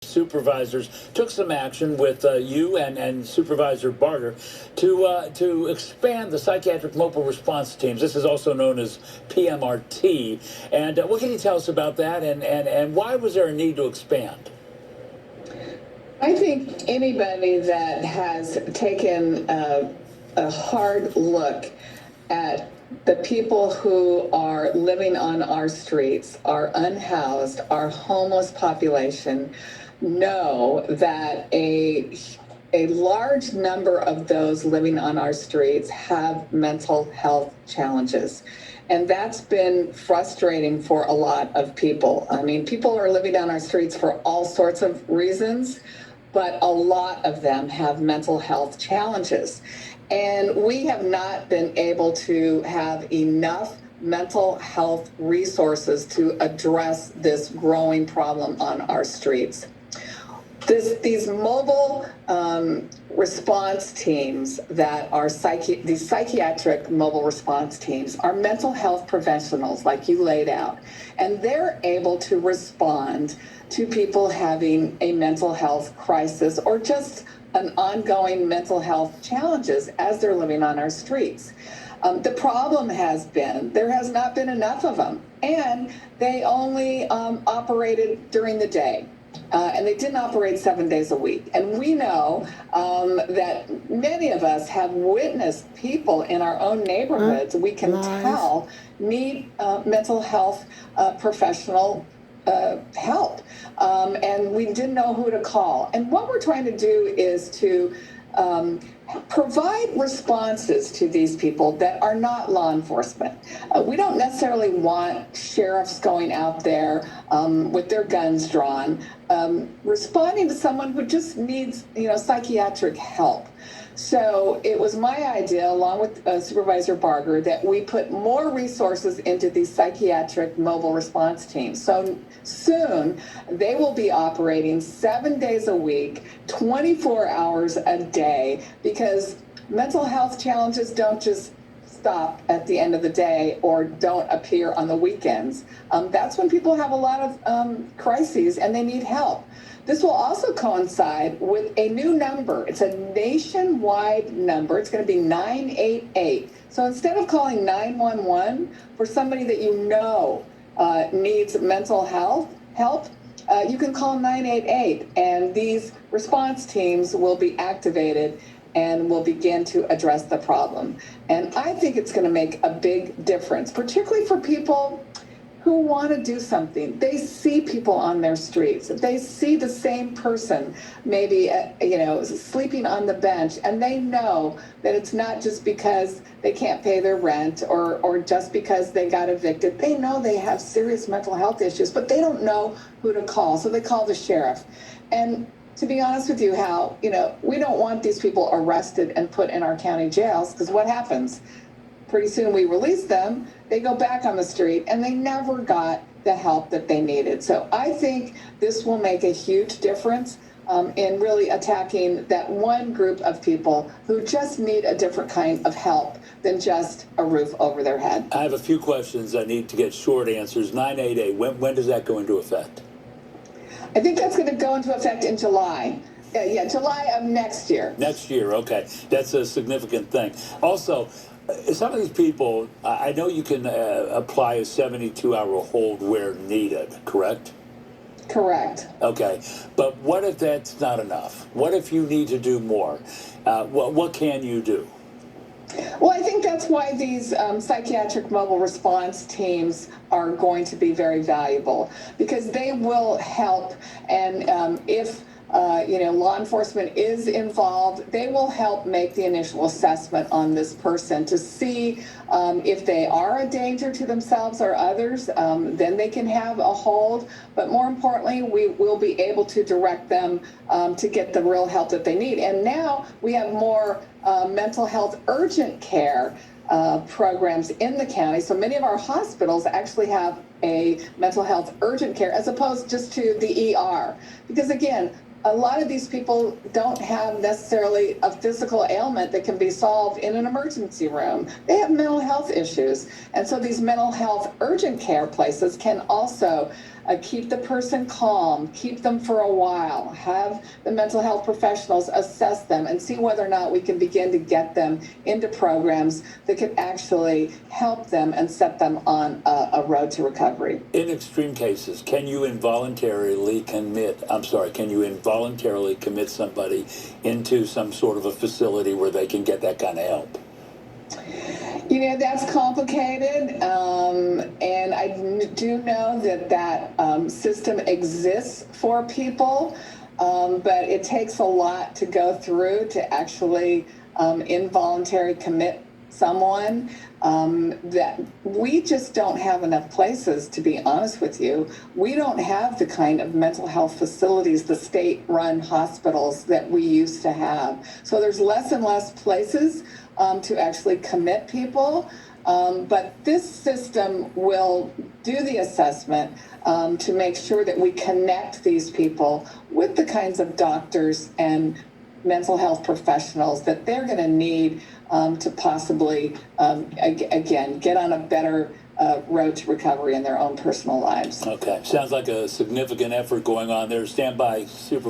Supervisors took some action with you and Supervisor Barger to expand the psychiatric mobile response teams. This is also known as PMRT. And what can you tell us about that, and why was there a need to expand? I think anybody that has taken a hard look at the people who are living on our streets, our unhoused, our homeless population, know that a large number of those living on our streets have mental health challenges. And that's been frustrating for a lot of people. I mean, people are living on our streets for all sorts of reasons, but a lot of them have mental health challenges. And we have not been able to have enough mental health resources to address this growing problem on our streets. These mobile response teams that are these psychiatric mobile response teams are mental health professionals like you laid out, and they're able to respond to people having a mental health crisis or just an ongoing mental health challenges as they're living on our streets. The problem has been there has not been enough of them, and they only operated during the day. And they didn't operate 7 days a week. And we know that many of us have witnessed people in our own neighborhoods, we can tell, need mental health professional help. And we didn't know who to call. And what we're trying to do is to provide responses to these people that are not law enforcement. We don't necessarily want sheriffs going out there with their guns drawn, responding to someone who just needs, psychiatric help. So it was my idea, along with Supervisor Barger, that we put more resources into these psychiatric mobile response teams. So soon they will be operating 7 days a week, 24 hours a day, because mental health challenges don't just stop at the end of the day or don't appear on the weekends. That's when people have a lot of crises and they need help. This will also coincide with a new number. It's a nationwide number. It's going to be 988. So instead of calling 911 for somebody that needs mental health help, you can call 988, and these response teams will be activated and will begin to address the problem. And I think it's going to make a big difference, particularly for people who want to do something. They see people on their streets. They see the same person, maybe, sleeping on the bench, and they know that it's not just because they can't pay their rent or just because they got evicted. They know they have serious mental health issues, but they don't know who to call, so they call the sheriff. And to be honest with you, Hal, we don't want these people arrested and put in our county jails, because what happens? Pretty soon we release them, they go back on the street, and they never got the help that they needed. So I think this will make a huge difference in really attacking that one group of people who just need a different kind of help than just a roof over their head. I have a few questions I need to get short answers. 988, when does that go into effect? I think that's going to go into effect in July. July of next year. Next year, okay. That's a significant thing. Also, some of these people, I know you can apply a 72-hour hold where needed, correct? Correct. Okay. But what if that's not enough? What if you need to do more? What can you do? Well, I think that's why these psychiatric mobile response teams are going to be very valuable, because they will help. And if law enforcement is involved, they will help make the initial assessment on this person to see if they are a danger to themselves or others. Then they can have a hold. But more importantly, we will be able to direct them to get the real help that they need. And now we have more mental health urgent care programs in the county. So many of our hospitals actually have a mental health urgent care as opposed just to the ER. Because again, a lot of these people don't have necessarily a physical ailment that can be solved in an emergency room. They have mental health issues. And so these mental health urgent care places can also keep the person calm, keep them for a while, have the mental health professionals assess them and see whether or not we can begin to get them into programs that could actually help them and set them on a road to recovery. In extreme cases, can you involuntarily commit somebody into some sort of a facility where they can get that kind of help? You know, that's complicated, and I do know that system exists for people, but it takes a lot to go through to actually involuntary commit someone. That we just don't have enough places, to be honest with you. We don't have the kind of mental health facilities, the state-run hospitals that we used to have. So there's less and less places to actually commit people. But this system will do the assessment to make sure that we connect these people with the kinds of doctors and mental health professionals that they're going to need to possibly, again, get on a better road to recovery in their own personal lives. Okay. Sounds like a significant effort going on there. Stand by, Supervisor.